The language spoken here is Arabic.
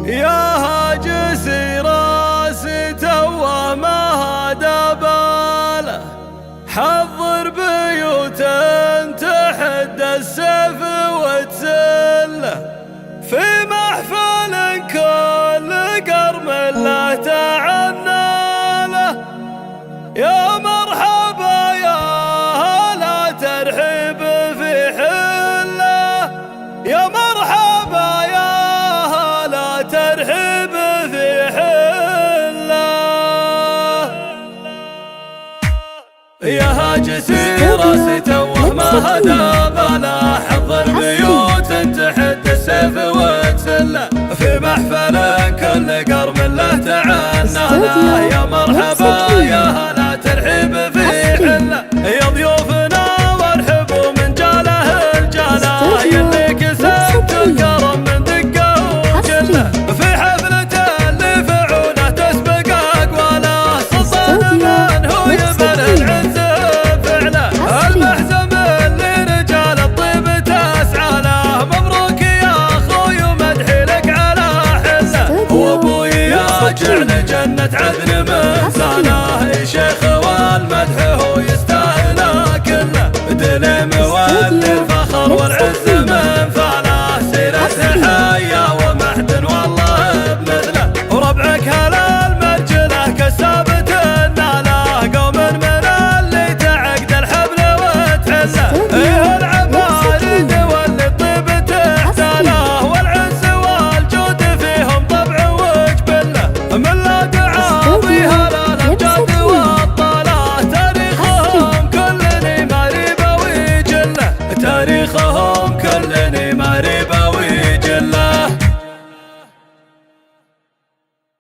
يا هاجس راسته وما هدى باله، حضر بيوت تحد السيف وتسله، في محفل كل قرم له تعناله. يا مرحبا يا هلا ترحيب في حله، يا مرحبا يا هلا ترحيب في حله. يا هاجسي راسي توه ما هدى باله، حضر بيوت تحد السيف وتسله، في محفل كل قرم له تعناله. يا مرحبا يا هلا ترحيب في حله، يا ضيوفنا وارحبوا من جاله الجاله، يلي كسبت الكرم من دقه وجله، في حفلته اللي فعوله تسبق اقواله، سلطان من هو يبل العز فعله، المحزم اللي رجال الطيب تسعى له. مبروك يا اخوي ومدحي لك على حله، وابوي يا جعل جنة عدن